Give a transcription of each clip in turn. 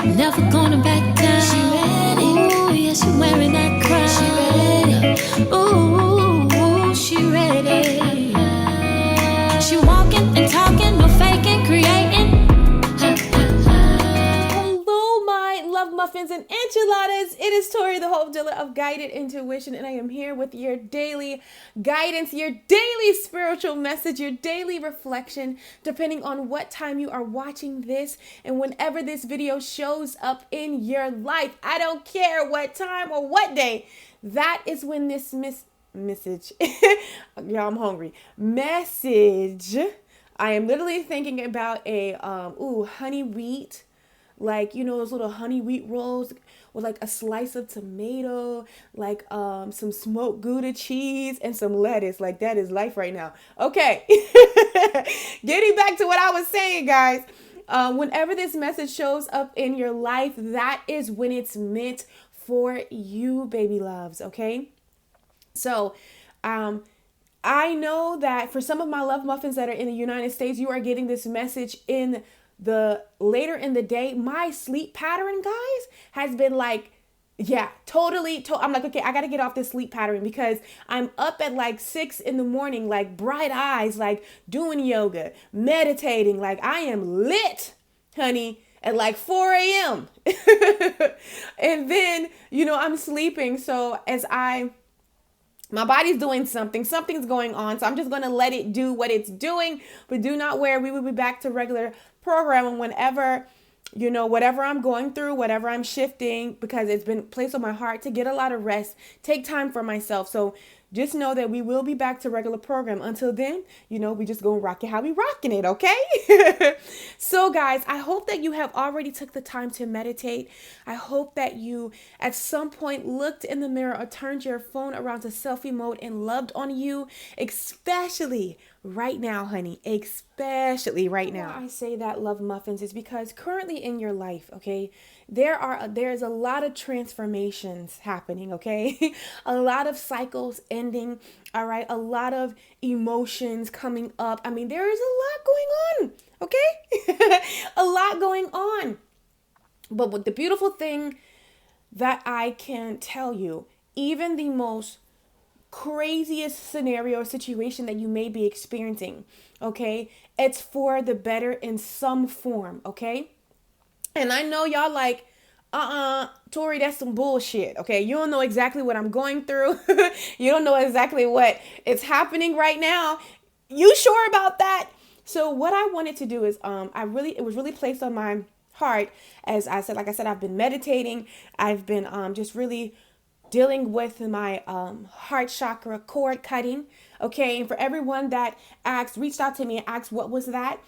never gonna back down. She ready. Ooh, yeah, she wearing that crown. She ready. Ooh, she ready. She walking and talking, no faking, creating. Hello, my love muffins and enchiladas. It is Tori, the hope dealer of guided intuition, and I am here with your daily guidance, your daily spiritual message, your daily reflection, depending on what time you are watching this and whenever this video shows up in your life. I don't care what time or what day. That is when this message, yeah, I'm hungry. Message. I am literally thinking about a honey wheat, like, you know, those little honey wheat rolls with like a slice of tomato, like some smoked Gouda cheese and some lettuce. Like, that is life right now. Okay. Getting back to what I was saying, guys. Whenever this message shows up in your life, that is when it's meant for you, baby loves. Okay. So, I know that for some of my love muffins that are in the United States, you are getting this message in the later in the day. My sleep pattern, guys, has been like, yeah, totally. I'm like, okay, I got to get off this sleep pattern because I'm up at like 6 a.m, like bright eyes, like doing yoga, meditating. Like, I am lit, honey, at like 4 a.m. And then, you know, I'm sleeping. So my body's doing something's going on. So I'm just going to let it do what it's doing, but do not worry. We will be back to regular programming whenever, you know, whatever I'm going through, whatever I'm shifting, because it's been placed on my heart to get a lot of rest, take time for myself. So just know that we will be back to regular program. Until then, you know, we just gonna rock it how we rocking it, okay? So guys, I hope that you have already took the time to meditate. I hope that you at some point looked in the mirror or turned your phone around to selfie mode and loved on you, especially right now, honey, especially right now. Why I say that, love muffins, is because currently in your life, okay, there's a lot of transformations happening, okay? A lot of cycles ending, all right? A lot of emotions coming up. I mean, there is a lot going on, okay? A lot going on. But what the beautiful thing that I can tell you, even the most craziest scenario or situation that you may be experiencing, okay, it's for the better in some form, okay? And I know y'all like, Tori, that's some bullshit, okay? You don't know exactly what I'm going through. You don't know exactly what is happening right now. You sure about that? So what I wanted to do is, it was really placed on my heart. As I said, like I said, I've been meditating. I've been just really dealing with my heart chakra cord cutting, okay? And for everyone that reached out to me and asked what was that,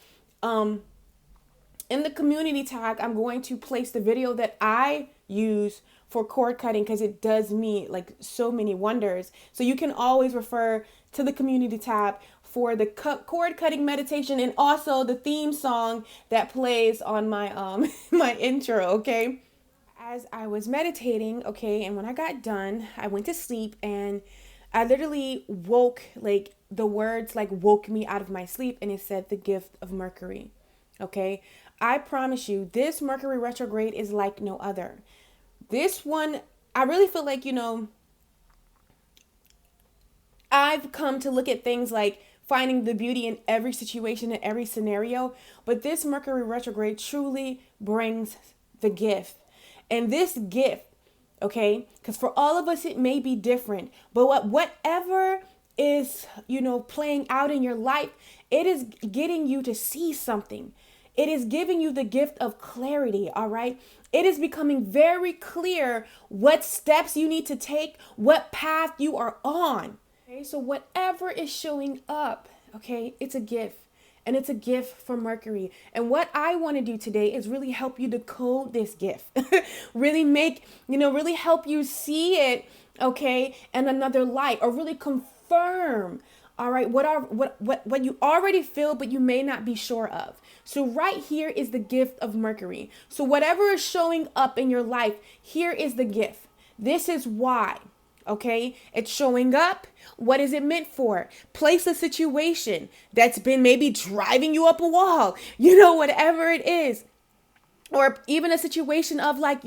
in the community tag, I'm going to place the video that I use for cord cutting because it does me like so many wonders. So you can always refer to the community tab for the cord cutting meditation and also the theme song that plays on my my intro, okay? As I was meditating, okay, and when I got done, I went to sleep and I literally woke, like the words like woke me out of my sleep, and it said the gift of Mercury, okay? I promise you, this Mercury retrograde is like no other. This one, I really feel like, you know, I've come to look at things like finding the beauty in every situation, in every scenario. But this Mercury retrograde truly brings the gift. And this gift, okay, because for all of us, it may be different. But whatever is, you know, playing out in your life, it is getting you to see something. It is giving you the gift of clarity, all right? It is becoming very clear what steps you need to take, what path you are on. Okay, so whatever is showing up, okay, it's a gift. And it's a gift from Mercury. And what I want to do today is really help you decode this gift. Really really help you see it, okay, in another light, or really confirm, all right, what you already feel, but you may not be sure of. So right here is the gift of Mercury. So whatever is showing up in your life, here is the gift. This is why. Okay, it's showing up. What is it meant for? Place a situation that's been maybe driving you up a wall, you know, whatever it is. or even a situation of like,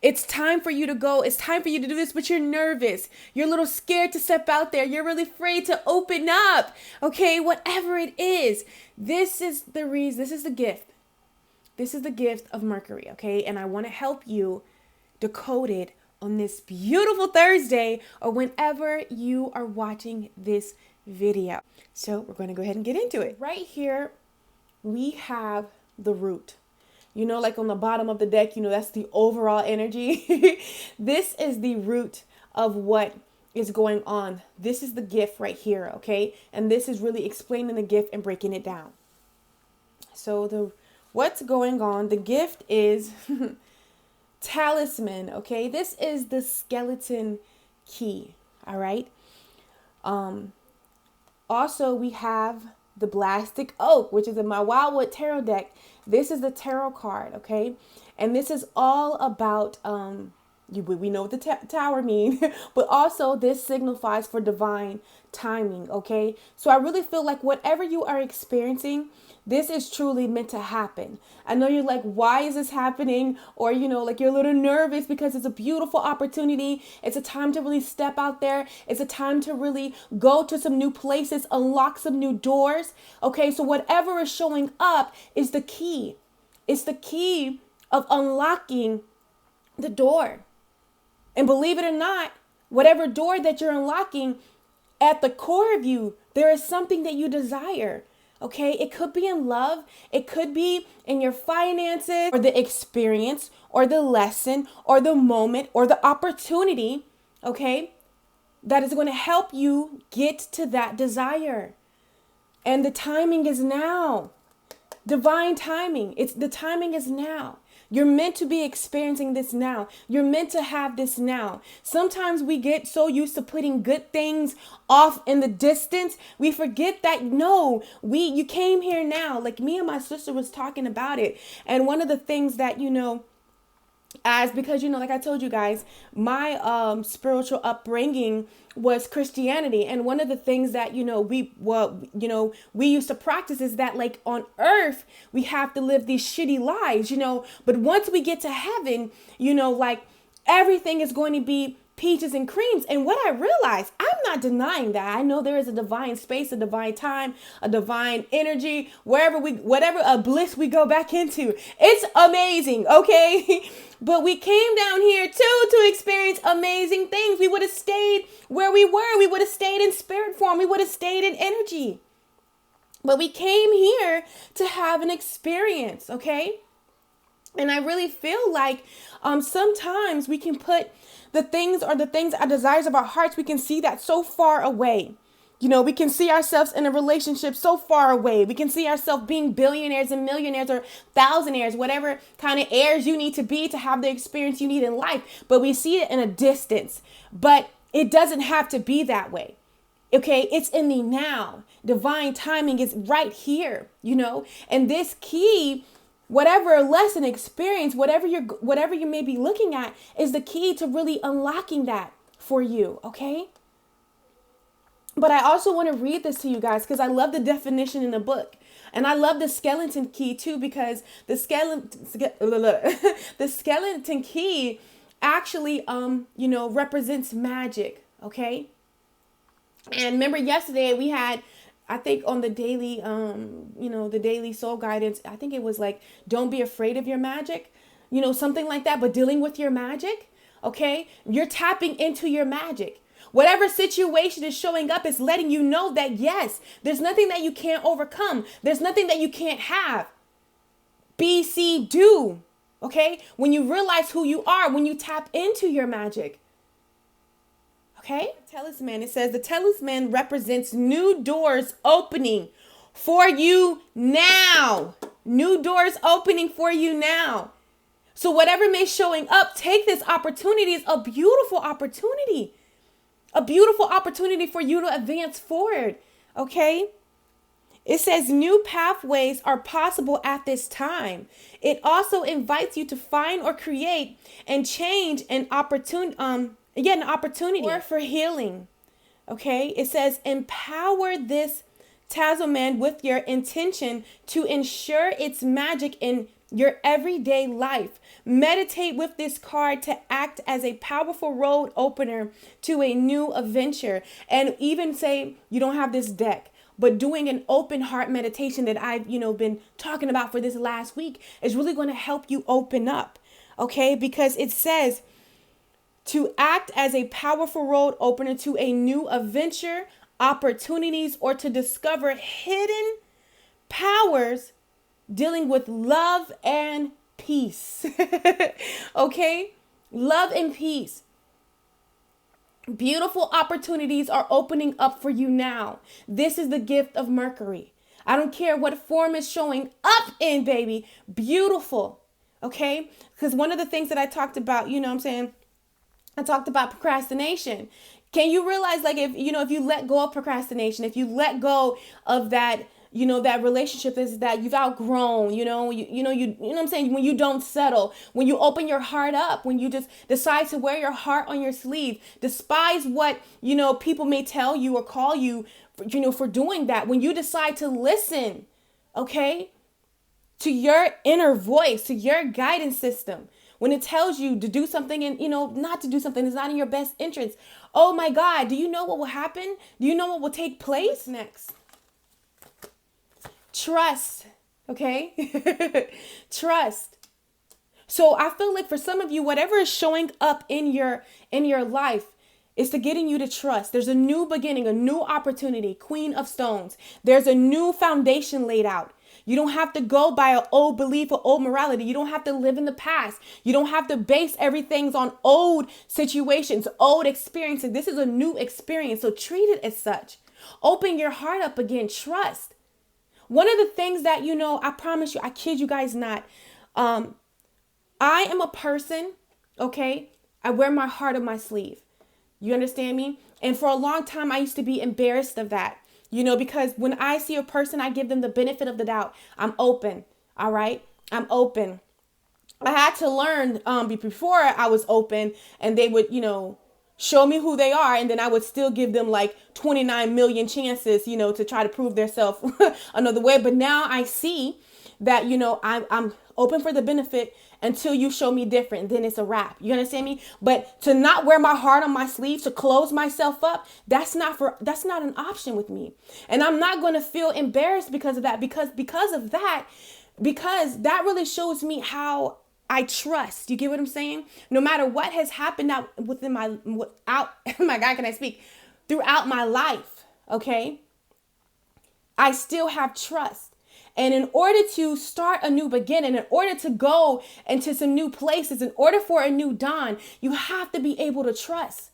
it's time for you to go. It's time for you to do this, but you're nervous. You're a little scared to step out there. You're really afraid to open up. Okay, whatever it is, this is the reason. This is the gift. This is the gift of Mercury. Okay, and I want to help you decode it on this beautiful Thursday or whenever you are watching this video. So we're going to go ahead and get into it. Right here, we have the root. Like on the bottom of the deck, that's the overall energy. This is the root of what is going on. This is the gift right here, okay? And this is really explaining the gift and breaking it down. So what's going on? The gift is talisman, okay? This is the skeleton key, all right? Also, we have the Blastic Oak, which is in my Wildwood Tarot deck. This is the tarot card, okay? And this is all about, we know what the tower means, but also this signifies for divine timing, okay? So I really feel like whatever you are experiencing, this is truly meant to happen. I know you're like, why is this happening? Or, like you're a little nervous because it's a beautiful opportunity. It's a time to really step out there. It's a time to really go to some new places, unlock some new doors. Okay, so whatever is showing up is the key. It's the key of unlocking the door. And believe it or not, whatever door that you're unlocking, at the core of you, there is something that you desire. Okay, it could be in love, it could be in your finances, or the experience, or the lesson, or the moment, or the opportunity, okay, that is going to help you get to that desire. And the timing is now. Divine timing. The timing is now. You're meant to be experiencing this now. You're meant to have this now. Sometimes we get so used to putting good things off in the distance. We forget that you came here now. Like me and my sister was talking about it. And one of the things that, because like I told you guys, my spiritual upbringing was Christianity, and one of the things that we used to practice is that like on earth we have to live these shitty lives, but once we get to heaven, like everything is going to be peaches and creams. And what I realized, I'm not denying that. I know there is a divine space, a divine time, a divine energy, whatever a bliss we go back into. It's amazing, okay? But we came down here too to experience amazing things. We would have stayed where we were. We would have stayed in spirit form. We would have stayed in energy. But we came here to have an experience, okay? And I really feel like sometimes we can put the things, our desires of our hearts, we can see that so far away. We can see ourselves in a relationship so far away. We can see ourselves being billionaires and millionaires or thousandaires, whatever kind of heirs you need to be to have the experience you need in life. But we see it in a distance. But it doesn't have to be that way. Okay, it's in the now. Divine timing is right here, and this key, whatever lesson, experience, whatever you may be looking at, is the key to really unlocking that for you, okay? But I also want to read this to you guys because I love the definition in the book. And I love the skeleton key too, because the skeleton key actually, represents magic, okay? And remember yesterday we had, I think on the daily, the daily soul guidance, I think it was like, don't be afraid of your magic, something like that, but dealing with your magic, okay? You're tapping into your magic. Whatever situation is showing up is letting you know that, yes, there's nothing that you can't overcome. There's nothing that you can't have. Be, see, do, okay? When you realize who you are, when you tap into your magic. Okay? Talisman, it says the talisman represents new doors opening for you now. New doors opening for you now. So whatever may showing up, take this opportunity. It's a beautiful opportunity. A beautiful opportunity for you to advance forward. Okay? It says new pathways are possible at this time. It also invites you to find or create and change an opportunity. An opportunity or for healing. Okay, it says empower this talisman with your intention to ensure its magic in your everyday life. Meditate with this card to act as a powerful road opener to a new adventure. And even say you don't have this deck, but doing an open heart meditation that I've, been talking about for this last week is really going to help you open up. Okay? Because it says to act as a powerful road opener to a new adventure, opportunities, or to discover hidden powers dealing with love and peace. Okay? Love and peace. Beautiful opportunities are opening up for you now. This is the gift of Mercury. I don't care what form it's showing up in, baby. Beautiful. Okay? Because one of the things that I talked about, I talked about procrastination. Can you realize, like, if you let go of procrastination, if you let go of that, that relationship is that you've outgrown, you know what I'm saying? When you don't settle, when you open your heart up, when you just decide to wear your heart on your sleeve, despise what, people may tell you or call you, for doing that. When you decide to listen, okay, to your inner voice, to your guidance system, when it tells you to do something and, not to do something is not in your best interest. Oh my God, do you know what will happen? Do you know what will take place next? Trust, okay? Trust. So I feel like for some of you, whatever is showing up in your life is to getting you to trust. There's a new beginning, a new opportunity, Queen of Stones. There's a new foundation laid out. You don't have to go by an old belief or old morality. You don't have to live in the past. You don't have to base everything on old situations, old experiences. This is a new experience, so treat it as such. Open your heart up again. Trust. One of the things that, I promise you, I kid you guys not. I am a person, okay? I wear my heart on my sleeve. You understand me? And for a long time, I used to be embarrassed of that. Because when I see a person, I give them the benefit of the doubt. I'm open. All right. I'm open. I had to learn before I was open and they would, show me who they are. And then I would still give them like 29 million chances, to try to prove themselves another way. But now I see that, I'm open for the benefit until you show me different. Then it's a wrap. You understand me? But to not wear my heart on my sleeve, to close myself up, that's not an option with me. And I'm not going to feel embarrassed because of that, because that really shows me how I trust. You get what I'm saying? No matter what has happened throughout my life, okay? I still have trust. And in order to start a new beginning, in order to go into some new places, in order for a new dawn, you have to be able to trust.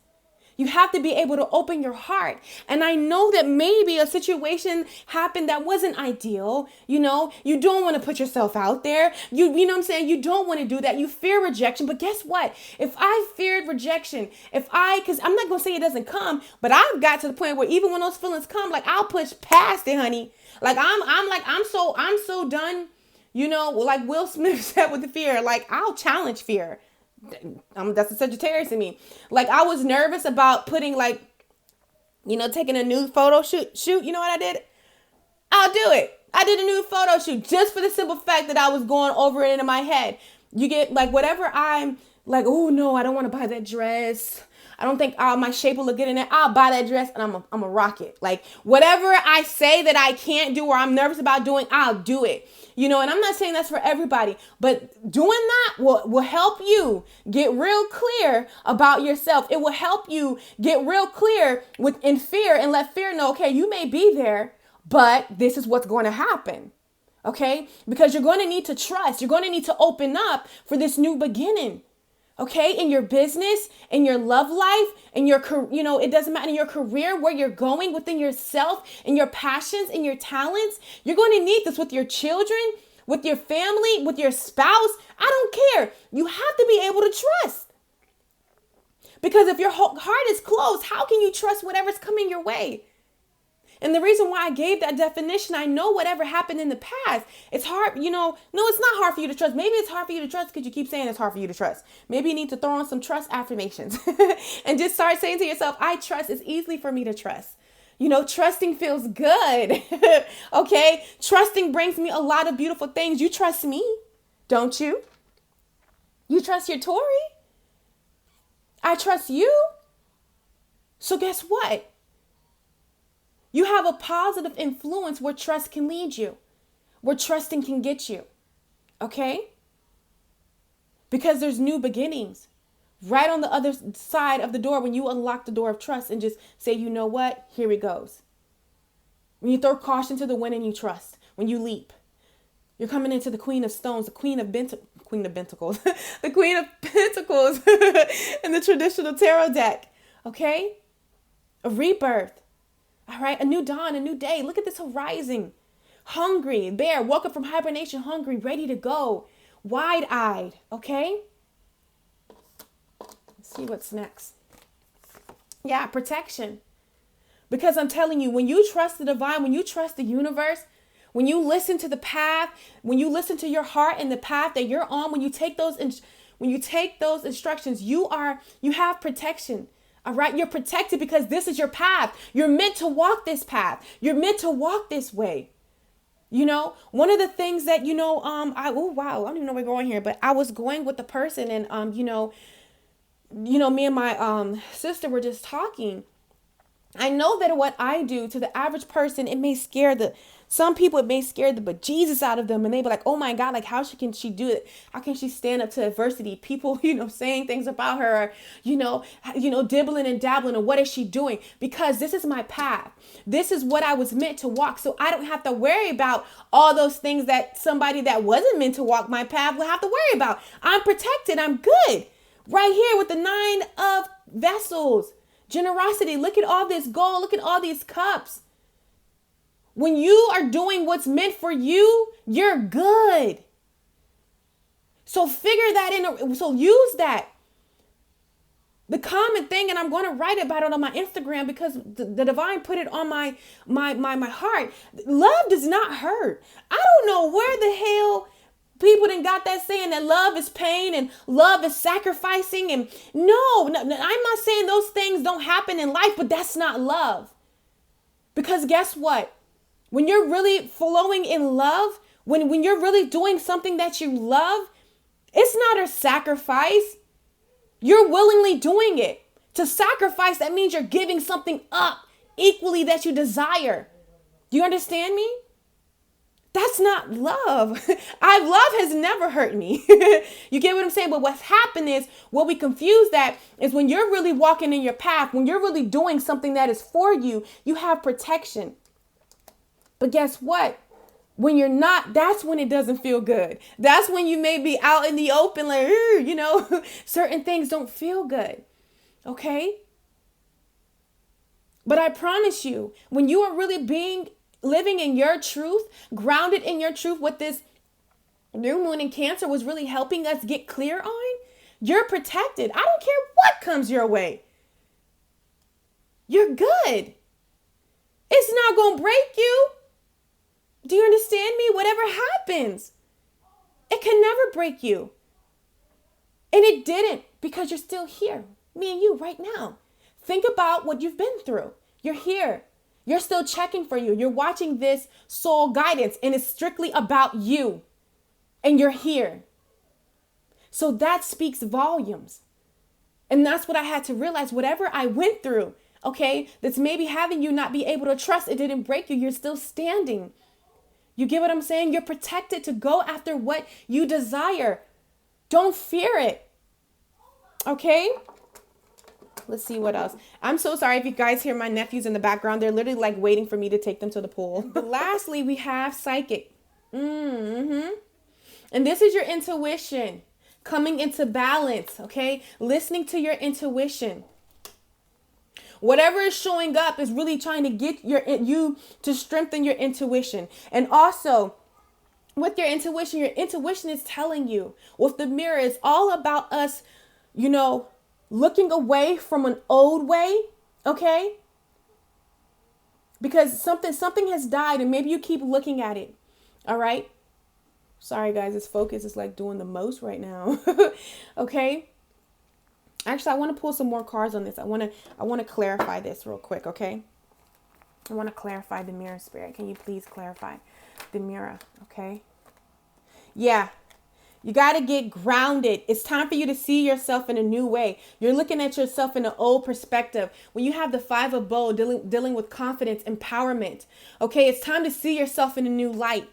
You have to be able to open your heart. And I know that maybe a situation happened that wasn't ideal. You don't want to put yourself out there. You know what I'm saying? You don't want to do that. You fear rejection. But guess what? If I feared rejection, because I'm not going to say it doesn't come, but I've got to the point where even when those feelings come, like I'll push past it, honey. Like I'm so done, like Will Smith said with the fear, like I'll challenge fear. That's a Sagittarius in me. Like I was nervous about putting taking a nude photo shoot. You know what I did? I'll do it. I did a nude photo shoot just for the simple fact that I was going over it in my head. You get like whatever I'm like, oh no, I don't want to buy that dress. I don't think my shape will look good in it. I'll buy that dress and I'm a rock it. Like whatever I say that I can't do or I'm nervous about doing, I'll do it. And I'm not saying that's for everybody, but doing that will help you get real clear about yourself. It will help you get real clear in fear and let fear know, okay, you may be there, but this is what's going to happen. Okay? Because you're going to need to trust. You're going to need to open up for this new beginning. Okay, in your business, in your love life, in your, it doesn't matter, in your career, where you're going within yourself, in your passions, in your talents, you're going to need this with your children, with your family, with your spouse. I don't care. You have to be able to trust. Because if your heart is closed, how can you trust whatever's coming your way? And the reason why I gave that definition, I know whatever happened in the past, it's hard, no, it's not hard for you to trust. Maybe it's hard for you to trust because you keep saying it's hard for you to trust. Maybe you need to throw on some trust affirmations and just start saying to yourself, I trust. It's easy for me to trust. Trusting feels good. Okay. Trusting brings me a lot of beautiful things. You trust me. Don't you? You trust your Tori? I trust you. So guess what? You have a positive influence where trust can lead you, where trusting can get you. Okay? Because there's new beginnings right on the other side of the door when you unlock the door of trust and just say, you know what? Here it goes. When you throw caution to the wind and you trust, when you leap, you're coming into the Queen of Stones, the Queen of Pentacles, the Queen of Pentacles in the traditional tarot deck. Okay? A rebirth. All right? A new dawn, a new day. Look at this horizon. Hungry, bear, woke up from hibernation, hungry, ready to go. Wide-eyed. Okay? Let's see what's next. Yeah, protection. Because I'm telling you, when you trust the divine, when you trust the universe, when you listen to the path, when you listen to your heart and the path that you're on, when you take those instructions, you have protection. All right. You're protected because this is your path. You're meant to walk this path. You're meant to walk this way. You know, one of the things that, I don't even know where we're going here, but I was going with the person and, me and my sister were just talking. I know that what I do to the average person, some people it may scare the bejesus out of them, and they be like, oh my God, like how can she do it? How can she stand up to adversity? People, saying things about her, dibbling and dabbling, and what is she doing? Because this is my path. This is what I was meant to walk. So I don't have to worry about all those things that somebody that wasn't meant to walk my path will have to worry about. I'm protected. I'm good. Right here with the 9 of vessels. Generosity. Look at all this gold. Look at all these cups. When you are doing what's meant for you, you're good. So figure that in. So use that. The common thing, and I'm going to write about it on my Instagram because the divine put it on my heart. Love does not hurt. I don't know where the hell people done got that saying that love is pain and love is sacrificing. And no, I'm not saying those things don't happen in life, but that's not love. Because guess what? When you're really flowing in love, when you're really doing something that you love, it's not a sacrifice. You're willingly doing it. To sacrifice, that means you're giving something up equally that you desire. Do you understand me? That's not love. Love has never hurt me. You get what I'm saying? But what's happened is, what we confuse that is when you're really walking in your path, when you're really doing something that is for you, you have protection. But guess what? When you're not, that's when it doesn't feel good. That's when you may be out in the open, like, certain things don't feel good. Okay? But I promise you, when you are really living in your truth, grounded in your truth, what this new moon in Cancer was really helping us get clear on, you're protected. I don't care what comes your way. You're good. It's not going to break you. Do you understand me? Whatever happens, it can never break you. And it didn't, because you're still here. Me and you right now. Think about what you've been through. You're here. You're still checking for you. You're watching this soul guidance, and it's strictly about you. And you're here. So that speaks volumes. And that's what I had to realize. Whatever I went through, okay, that's maybe having you not be able to trust, it didn't break you. You're still standing. You get what I'm saying? You're protected to go after what you desire. Don't fear it. Okay? Let's see what else. I'm so sorry if you guys hear my nephews in the background. They're literally like waiting for me to take them to the pool. But lastly, we have psychic. And this is your intuition coming into balance. Okay? Listening to your intuition. Whatever is showing up is really trying to get you to strengthen your intuition. And also, with your intuition is telling you, with the mirror, it's all about us, looking away from an old way, okay? Because something has died and maybe you keep looking at it, all right? Sorry, guys, this focus is like doing the most right now, okay? Actually, I want to pull some more cards on this. I want to clarify this real quick, okay? I want to clarify the mirror, spirit. Can you please clarify the mirror, okay? Yeah. You got to get grounded. It's time for you to see yourself in a new way. You're looking at yourself in an old perspective. When you have the Five of Bow dealing with confidence, empowerment, okay, it's time to see yourself in a new light.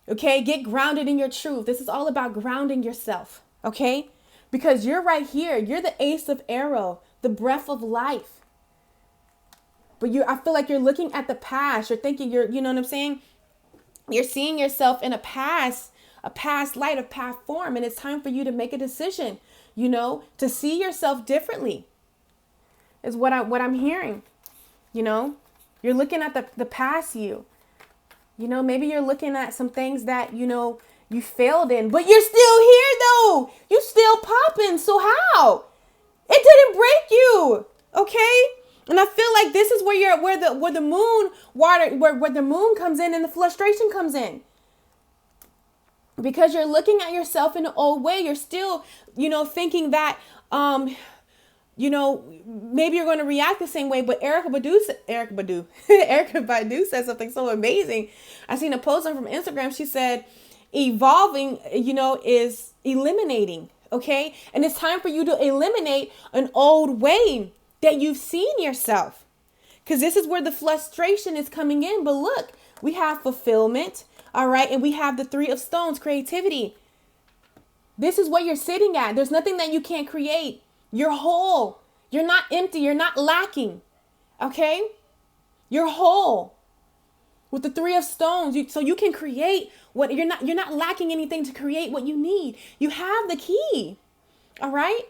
Okay, get grounded in your truth. This is all about grounding yourself, okay? Because you're right here. You're the ace of arrow, the breath of life. But I feel like you're looking at the past. You're thinking you know what I'm saying? You're seeing yourself in a past light, a past form, and it's time for you to make a decision, to see yourself differently is what I'm hearing. You're looking at the past you. Maybe you're looking at some things that, you failed in, but you're still here though. You still popping. So how? It didn't break you. Okay? And I feel like this is where the moon comes in and the frustration comes in. Because you're looking at yourself in an old way. You're still, thinking that, maybe you're going to react the same way. But Erykah Badu said something so amazing. I seen a post from Instagram. She said, evolving, is eliminating. Okay. And it's time for you to eliminate an old way that you've seen yourself. Because this is where the frustration is coming in. But look, we have fulfillment. All right. And we have the Three of Stones, creativity. This is what you're sitting at. There's nothing that you can't create. You're whole. You're not empty. You're not lacking. Okay. You're whole with the Three of Stones. So you can create what you're not lacking anything to create what you need. You have the key. All right.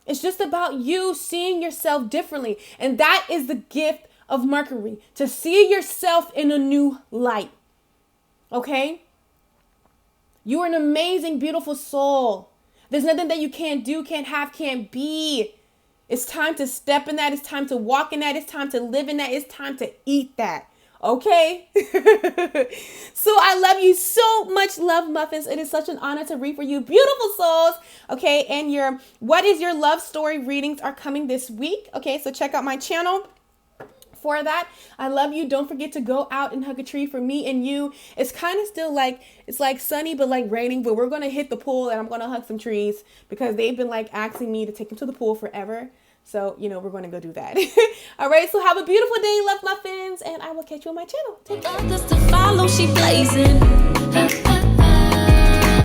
It's just about you seeing yourself differently. And that is the gift of Mercury, to see yourself in a new light. Okay? You are an amazing, beautiful soul. There's nothing that you can't do, can't have, can't be. It's time to step in that. It's time to walk in that. It's time to live in that. It's time to eat that. Okay? So I love you so much, Love Muffins. It is such an honor to read for you, beautiful souls. Okay? And What Is Your Love Story readings are coming this week. Okay? So check out my channel for that. I love you. Don't forget to go out and hug a tree for me and you. It's kind of still it's like sunny, but like raining, but we're going to hit the pool and I'm going to hug some trees because they've been like asking me to take them to the pool forever. So, we're going to go do that. All right. So have a beautiful day, Love Muffins, and I will catch you on my channel. Take care. Others to follow, she blazing.